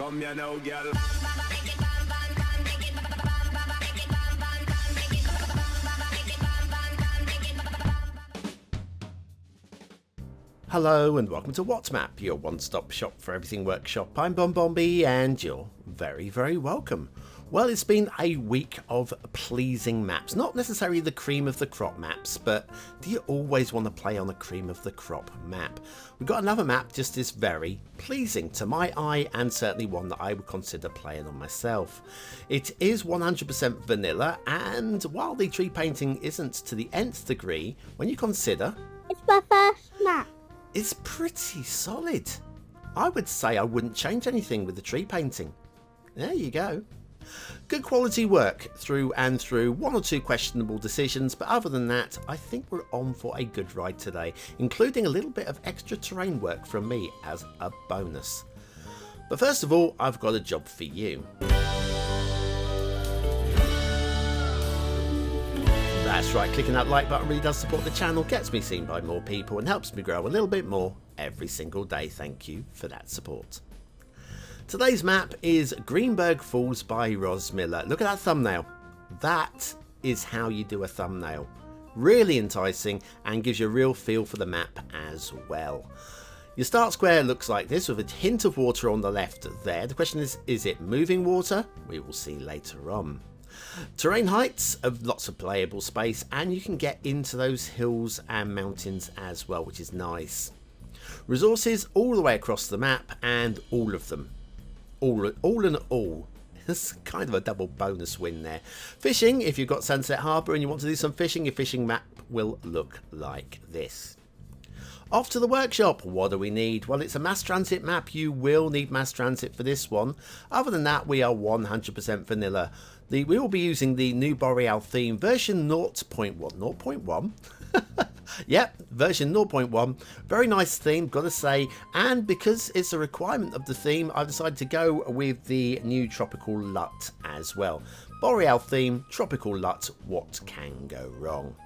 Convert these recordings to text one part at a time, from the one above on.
Come here now, girl. Hello and welcome to WhatMap, your one-stop shop for everything workshop. I'm BonBonB and you're very, very welcome. Well, it's been a week of pleasing maps. Not necessarily the cream of the crop maps, but do you always want to play on a cream of the crop map? We've got another map just as very pleasing to my eye and certainly one that I would consider playing on myself. It is 100% vanilla, and while the tree painting isn't to the nth degree, when you consider It's my first map. it's pretty solid. I would say I wouldn't change anything with the tree painting. There you go. Good quality work through and through, one or two questionable decisions, but other than that, I think we're on for a good ride today, including a little bit of extra terrain work from me as a bonus. But first of all, I've got a job for you. That's right, clicking that like button really does support the channel, gets me seen by more people and helps me grow a little bit more every single day. Thank you for that support. Today's map is Greenbergh Falls by Ros Miller. Look at that thumbnail. That is how you do a thumbnail. Really enticing and gives you a real feel for the map as well. Your start square looks like this with a hint of water on the left there. The question is it moving water? We will see later on. Terrain heights of lots of playable space, and you can get into those hills and mountains as well, which is nice. Resources all the way across the map, and all of them. All in all. It's kind of a double bonus win there. Fishing, if you've got Sunset Harbour and you want to do some fishing, your fishing map will look like this. Off to the workshop. What do we need? Well, it's a mass transit map. You will need mass transit for this one. Other than that, we are 100% vanilla. We will be using the new Boreal theme, version 0.1. 0.1? Yep, version 0.1. Very nice theme, gotta say. And because it's a requirement of the theme, I've decided to go with the new Tropical LUT as well. Boreal theme, Tropical LUT, what can go wrong?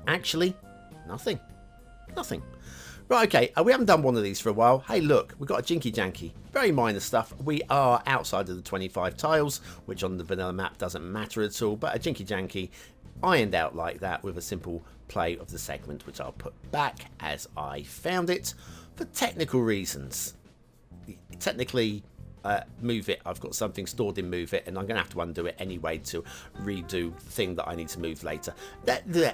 Actually, nothing. Nothing. Right, okay, we haven't done one of these for a while. Hey, look, we've got a jinky janky. Very minor stuff. We are outside of the 25 tiles, which on the vanilla map doesn't matter at all, but a jinky janky ironed out like that with a simple play of the segment, which I'll put back as I found it for technical reasons. Technically, move it. I've got something stored in move it, and I'm going to have to undo it anyway to redo the thing that I need to move later.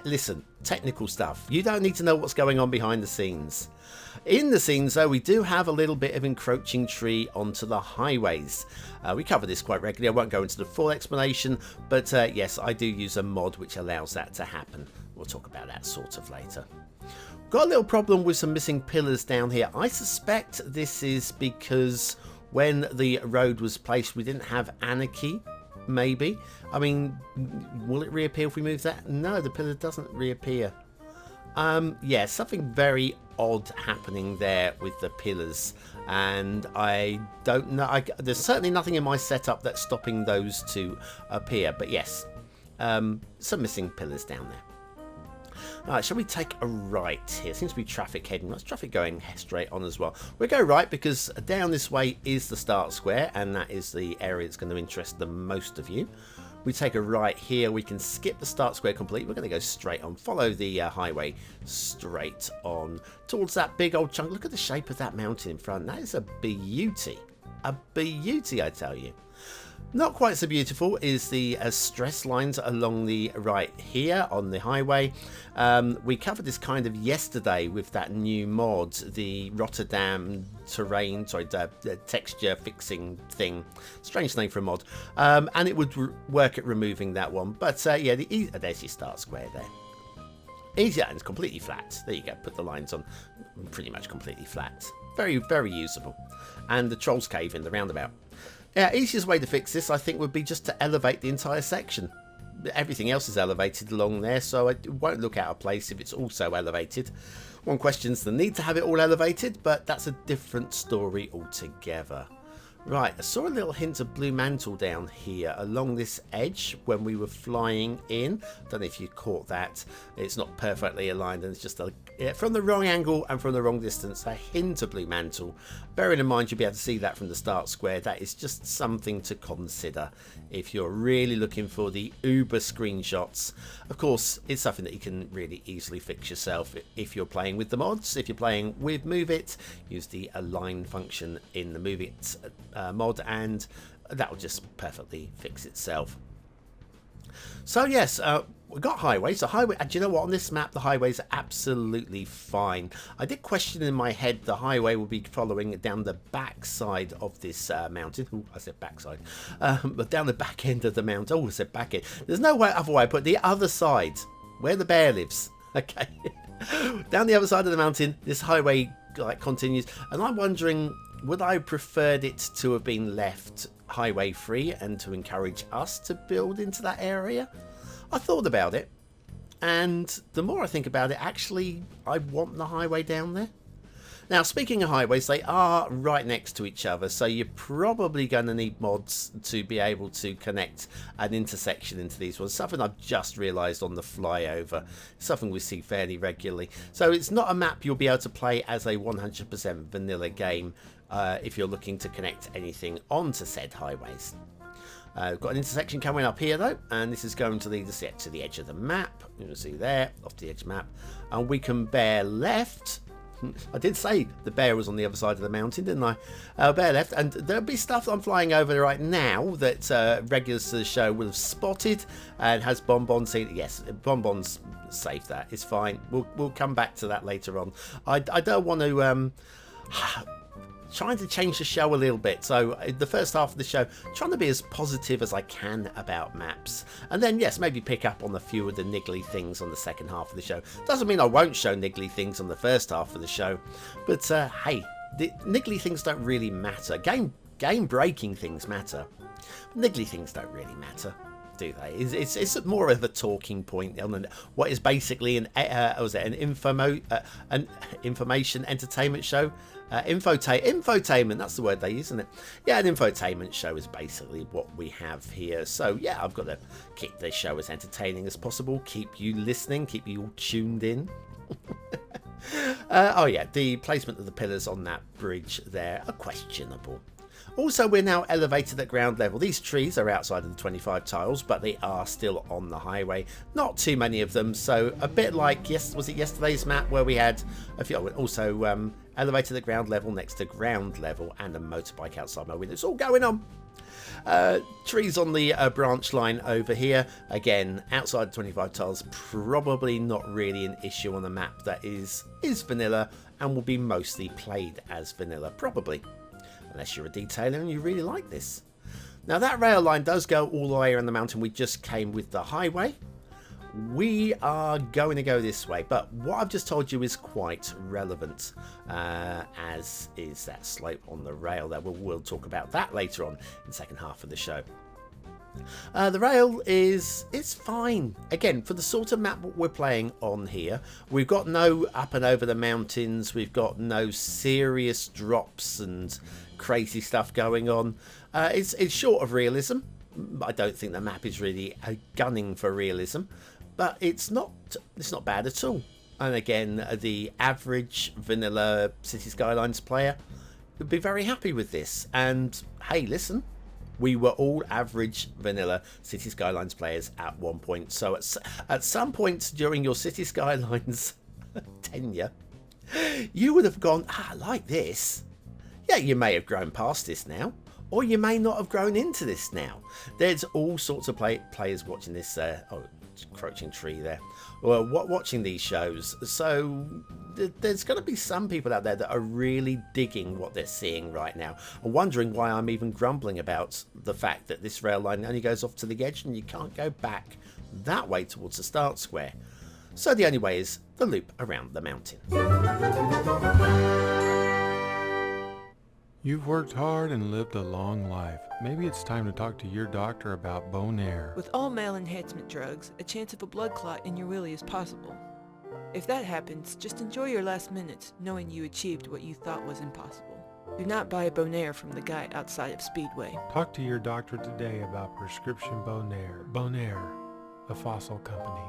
Listen, technical stuff. You don't need to know what's going on behind the scenes. In the scenes, though, we do have a little bit of encroaching tree onto the highways. We cover this quite regularly. I won't go into the full explanation, but yes, I do use a mod which allows that to happen. We'll talk about that sort of later. Got a little problem with some missing pillars down here. I suspect this is because when the road was placed, we didn't have anarchy, maybe. I mean, will it reappear if we move that? No, the pillar doesn't reappear. Yeah, something very odd happening there with the pillars, and I don't know. There's certainly nothing in my setup that's stopping those to appear, but yes, some missing pillars down there. Alright, shall we take a right here? Seems to be traffic heading. That's traffic going straight on as well. We'll go right because down this way is the start square, and that is the area that's going to interest the most of you. We take a right here. We can skip the start square completely. We're going to go straight on. Follow the highway straight on towards that big old chunk. Look at the shape of that mountain in front. That is a beauty. A beauty, I tell you. Not quite so beautiful is the stress lines along the right here on the highway. We covered this kind of yesterday with that new mod, the Rotterdam terrain, sorry, the texture fixing thing. Strange name for a mod. And it would work at removing that one. But yeah, there's your start square there. Easy, and it's completely flat. There you go, put the lines on, pretty much completely flat. Very, very usable. And the Trolls Cave in the roundabout. Yeah, easiest way to fix this, I think, would be just to elevate the entire section. Everything else is elevated along there, so it won't look out of place if it's also elevated. One questions the need to have it all elevated, but that's a different story altogether. Right, I saw a little hint of blue mantle down here along this edge when we were flying in. Don't know if you caught that. It's not perfectly aligned and it's just from the wrong angle and from the wrong distance, a hint of blue mantle. Bearing in mind you'll be able to see that from the start square. That is just something to consider if you're really looking for the uber screenshots. Of course, it's something that you can really easily fix yourself if you're playing with the mods. If you're playing with Move It, use the align function in the Move It mod and that will just perfectly fix itself. So yes, we got highways. So highway, and do you know what, on this map the highways are absolutely fine. I did question in my head the highway will be following down the back side of this mountain. Ooh, I said backside, but down the back end of the mountain. Oh, I said back end. There's no way other way I put it. The other side where the bear lives. Okay. Down the other side of the mountain this highway like continues, and I'm wondering, would I have preferred it to have been left highway free and to encourage us to build into that area? I thought about it, and the more I think about it, actually I want the highway down there. Now, speaking of highways, they are right next to each other, so you're probably going to need mods to be able to connect an intersection into these ones. Something I've just realised on the flyover. Something we see fairly regularly. So it's not a map you'll be able to play as a 100% vanilla game if you're looking to connect anything onto said highways. We've got an intersection coming up here though, and this is going to lead us to the edge of the map. You can see there, off the edge of the map, and we can bear left. I did say the bear was on the other side of the mountain, didn't I? Bear left, and there'll be stuff I'm flying over right now that regulars to the show will have spotted, and has BonBon seen it? Yes, BonBon's saved that. It's fine. We'll come back to that later on. I don't want to trying to change the show a little bit. So the first half of the show, trying to be as positive as I can about maps, and then yes, maybe pick up on a few of the niggly things on the second half of the show. Doesn't mean I won't show niggly things on the first half of the show, but hey, the niggly things don't really matter. Game breaking things matter, but niggly things don't really matter, do they? It's more of a talking point on what is basically an information entertainment show. Infotainment, that's the word they use, isn't it? Yeah, an infotainment show is basically what we have here. So yeah, I've got to keep the show as entertaining as possible, keep you listening, keep you all tuned in. Oh yeah, the placement of the pillars on that bridge there are questionable. Also, we're now elevated at ground level. These trees are outside of the 25 tiles, but they are still on the highway. Not too many of them, so a bit like, was it yesterday's map where we had a few, also elevated at ground level next to ground level and a motorbike outside my window. It's all going on. Trees on the branch line over here. Again, outside 25 tiles, probably not really an issue on a map that is vanilla and will be mostly played as vanilla, probably. Unless you're a detailer and you really like this. Now that rail line does go all the way around the mountain. We just came with the highway. We are going to go this way, but what I've just told you is quite relevant, as is that slope on the rail there. We'll talk about that later on in the second half of the show. The rail it's fine. Again, for the sort of map we're playing on here, we've got no up and over the mountains. We've got no serious drops and crazy stuff going on. It's short of realism. I don't think the map is really gunning for realism, but it's not bad at all. And again, the average vanilla Cities Skylines player would be very happy with this. And hey, listen, we were all average vanilla Cities Skylines players at one point. So at some point during your Cities Skylines tenure, you would have gone, I like this. Yeah, you may have grown past this now, or you may not have grown into this now. There's all sorts of players watching this. Crouching tree there. Well, watching these shows. So there's going to be some people out there that are really digging what they're seeing right now and wondering why I'm even grumbling about the fact that this rail line only goes off to the edge and you can't go back that way towards the start square. So the only way is the loop around the mountain. You've worked hard and lived a long life. Maybe it's time to talk to your doctor about bone air. With all male enhancement drugs, a chance of a blood clot in your willy is possible. If that happens, just enjoy your last minutes knowing you achieved what you thought was impossible. Do not buy a Bonaire from the guy outside of Speedway. Talk to your doctor today about prescription Bonaire. Bonaire, a fossil company.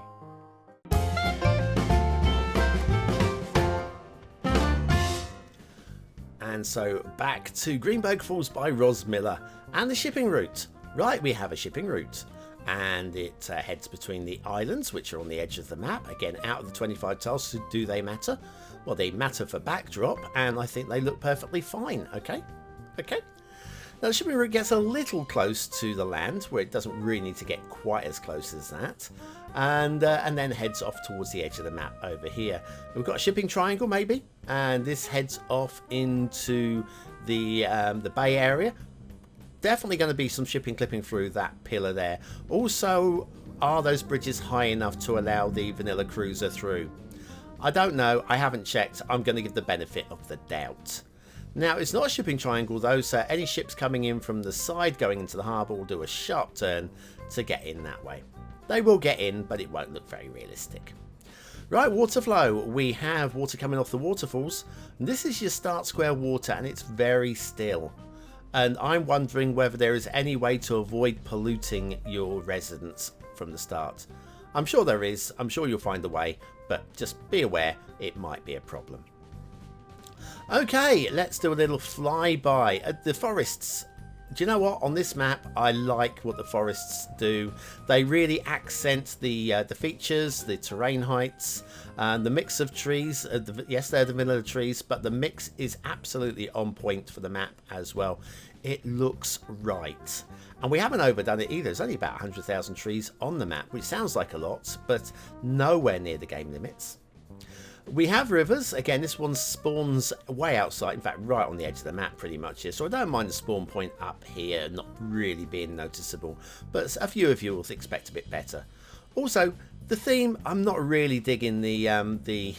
And so back to Greenbergh Falls by Ros Miller and the shipping route. Right, we have a shipping route and it heads between the islands, which are on the edge of the map. Again, out of the 25 tiles, so do they matter? Well, they matter for backdrop, and I think they look perfectly fine. Okay. Now the shipping route gets a little close to the land, where it doesn't really need to get quite as close as that, and then heads off towards the edge of the map over here. We've got a shipping triangle maybe, and this heads off into the bay area. Definitely going to be some shipping clipping through that pillar there. Also, are those bridges high enough to allow the vanilla cruiser through? I don't know. I haven't checked. I'm going to give the benefit of the doubt. Now, it's not a shipping triangle though, so any ships coming in from the side going into the harbour will do a sharp turn to get in that way. They will get in, but it won't look very realistic. Right, water flow. We have water coming off the waterfalls. And this is your start square water, and it's very still. And I'm wondering whether there is any way to avoid polluting your residents from the start. I'm sure there is. I'm sure you'll find a way, but just be aware it might be a problem. Okay, let's do a little flyby. The forests. Do you know what? On this map, I like what the forests do. They really accent the features, the terrain heights, and the mix of trees. Yes, they're the vanilla trees, but the mix is absolutely on point for the map as well. It looks right. And we haven't overdone it either. There's only about 100,000 trees on the map, which sounds like a lot, but nowhere near the game limits. We have rivers. Again, this one spawns way outside, in fact right on the edge of the map pretty much here, so I don't mind the spawn point up here not really being noticeable, but a few of you will expect a bit better. Also, the theme, I'm not really digging the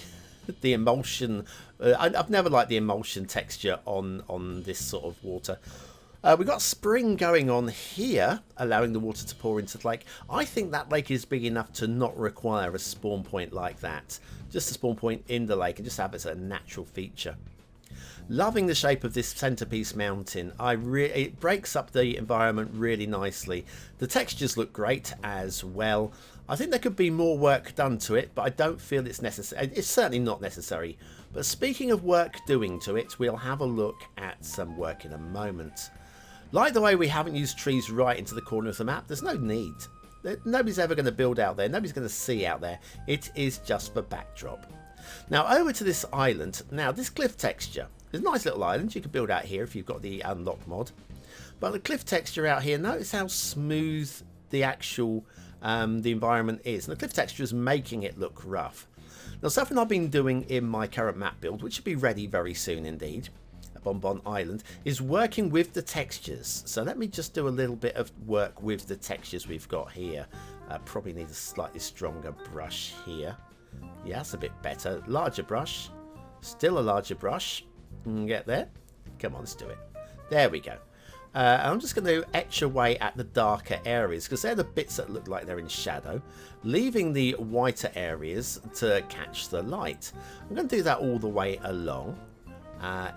emulsion. I've never liked the emulsion texture on this sort of water. We've got spring going on here, allowing the water to pour into the lake. I think that lake is big enough to not require a spawn point like that. Just a spawn point in the lake and just have it as a natural feature. Loving the shape of this centerpiece mountain. It breaks up the environment really nicely. The textures look great as well. I think there could be more work done to it, but I don't feel it's necessary. It's certainly not necessary. But speaking of work doing to it, we'll have a look at some work in a moment. Like the way we haven't used trees right into the corner of the map, there's no need. Nobody's ever going to build out there. Nobody's going to see out there. It is just for backdrop. Now over to this island. Now this cliff texture. There's a nice little island you can build out here if you've got the unlock mod. But the cliff texture out here, notice how smooth the actual the environment is. And the cliff texture is making it look rough. Now something I've been doing in my current map build, which should be ready very soon indeed, BonBon Island, is working with the textures. So let me just do a little bit of work with the textures we've got here. Probably need a slightly stronger brush here. Yeah, that's a bit better. Larger brush. Still a larger brush. Get there. Come on, let's do it. There we go. And I'm just going to etch away at the darker areas because they're the bits that look like they're in shadow, leaving the whiter areas to catch the light. I'm going to do that all the way along.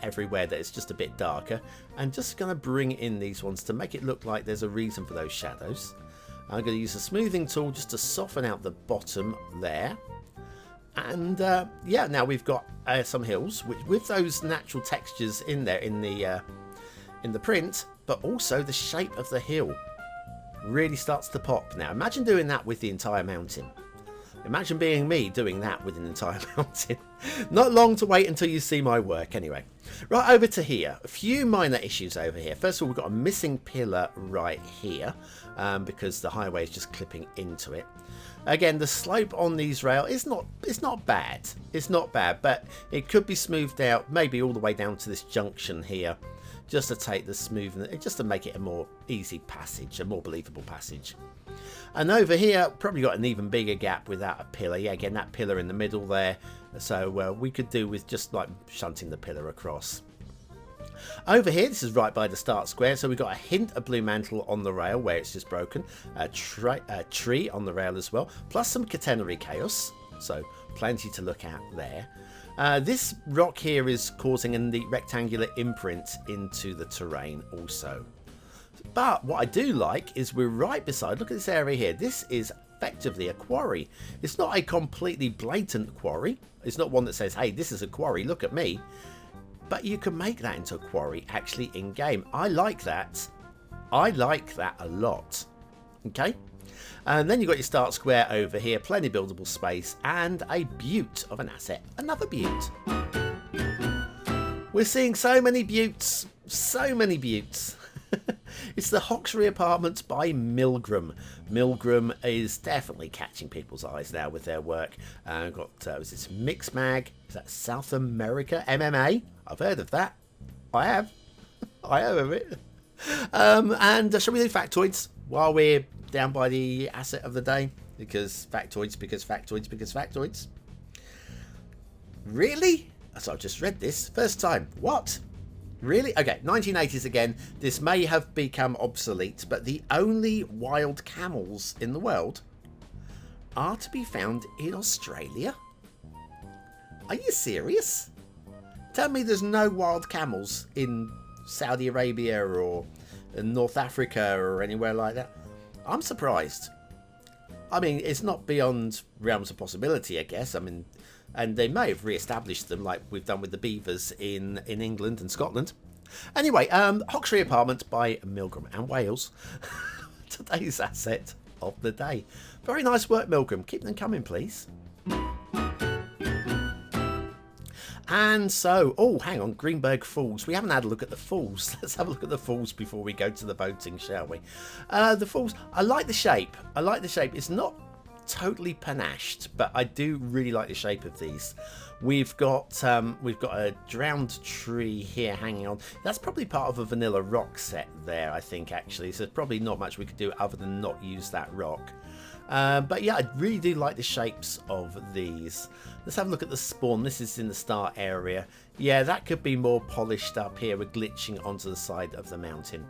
Everywhere that it's just a bit darker, and just going to bring in these ones to make it look like there's a reason for those shadows. I'm going to use a smoothing tool just to soften out the bottom there, and yeah, now we've got some hills which, with those natural textures in there in the print, but also the shape of the hill really starts to pop. Now imagine doing that with the entire mountain. Imagine being me doing that with an entire mountain. Not long to wait until you see my work anyway. Right, over to here. A few minor issues over here. First of all, we've got a missing pillar right here because the highway is just clipping into it. Again, the slope on these rails is not bad. It's not bad, but it could be smoothed out maybe all the way down to this junction here, just to take the smoothness, just to make it a more easy passage, a more believable passage. And over here, probably got an even bigger gap without a pillar. Yeah, again, that pillar in the middle there. So we could do with just like shunting the pillar across. Over here, this is right by the start square. So we've got a hint of blue mantle on the rail where it's just broken. A tree on the rail as well. Plus some catenary chaos. So plenty to look at there. This rock here is causing the rectangular imprint into the terrain also. But what I do like is we're right beside, look at this area here. This is effectively a quarry. It's not a completely blatant quarry. It's not one that says, hey, this is a quarry, look at me. But you can make that into a quarry actually in game. I like that. I like that a lot. Okay. And then you've got your start square over here, plenty of buildable space, and a beaut of an asset. Another beaut. We're seeing so many beauts. So many beauts. It's the Hoxry Apartments by Milgram. Milgram is definitely catching people's eyes now with their work. I've got, was this Mixmag? Is that South America? MMA? I've heard of that. I have. I have of it. And shall we do factoids while we're down by the asset of the day? Because factoids. Really? So I've just read this. First time. What? Really? Okay, 1980s again. This may have become obsolete, but the only wild camels in the world are to be found in Australia. Are you serious? Tell me there's no wild camels in Saudi Arabia or in North Africa or anywhere like that. I'm surprised. I mean, it's not beyond realms of possibility, I guess. I mean, and they may have re-established them like we've done with the beavers in England and Scotland. Anyway, Hoxry Apartment by Milgram and Wales. Today's asset of the day. Very nice work, Milgram. Keep them coming, please. And so, oh, hang on, Greenbergh Falls. We haven't had a look at the falls. Let's have a look at the falls before we go to the voting, shall we? The falls, I like the shape. I like the shape. It's not totally panached, but I do really like the shape of these. We've got a drowned tree here hanging on. That's probably part of a vanilla rock set there, I think, actually. So there's probably not much we could do other than not use that rock. But yeah, I really do like the shapes of these. Let's have a look at the spawn. This is in the start area. Yeah, that could be more polished up here. We're glitching onto the side of the mountain.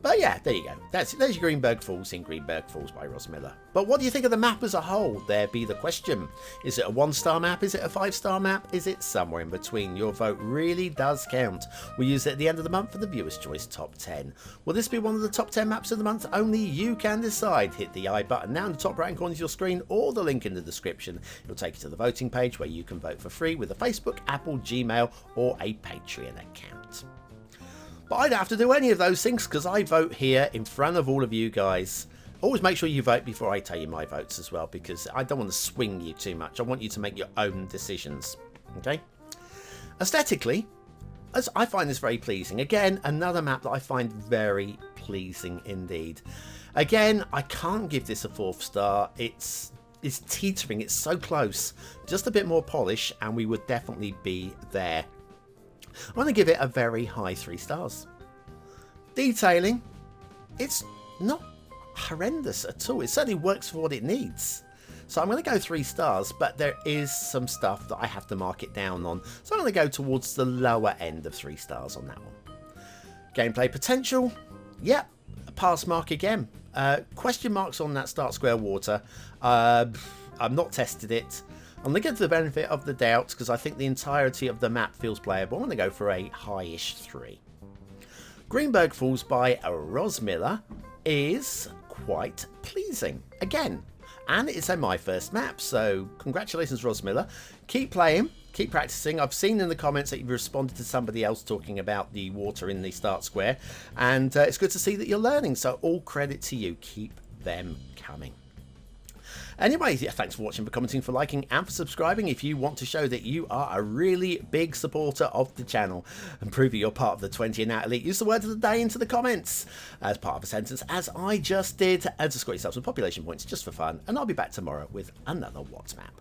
But yeah, there you go. There's your Greenbergh Falls in Greenbergh Falls by Ross Miller. But what do you think of the map as a whole? There be the question. Is it a 1-star map? Is it a 5-star map? Is it somewhere in between? Your vote really does count. We use it at the end of the month for the Viewer's Choice Top 10. Will this be one of the top 10 maps of the month? Only you can decide. Hit the I button now in the top right hand corner of your screen or the link in the description. It'll take you to the voting page where you can vote for free with a Facebook, Apple, Gmail or a Patreon account. But I don't have to do any of those things because I vote here in front of all of you guys. Always make sure you vote before I tell you my votes as well, because I don't want to swing you too much. I want you to make your own decisions. Okay? Aesthetically, as I find this very pleasing. Again, another map that I find very pleasing indeed. Again, I can't give this a 4th star. It's teetering. It's so close. Just a bit more polish and we would definitely be there. I'm going to give it a very high 3 stars. Detailing, it's not horrendous at all. It certainly works for what it needs. So I'm going to go 3 stars, but there is some stuff that I have to mark it down on. So I'm going to go towards the lower end of 3 stars on that one. Gameplay potential, yep, a pass mark again. Question marks on that start square water. I've not tested it. I'm going to give the benefit of the doubt because I think the entirety of the map feels playable. I'm going to go for a high-ish 3. Greenbergh Falls by Ross Miller is quite pleasing. Again, and it's my first map, so congratulations, Ross Miller. Keep playing, keep practicing. I've seen in the comments that you've responded to somebody else talking about the water in the start square, and it's good to see that you're learning, so all credit to you. Keep them coming. Anyway, yeah, thanks for watching, for commenting, for liking and for subscribing. If you want to show that you are a really big supporter of the channel and prove that you're part of the 20 and out elite, use the word of the day into the comments as part of a sentence, as I just did, and to score yourself some population points just for fun. And I'll be back tomorrow with another What's Map.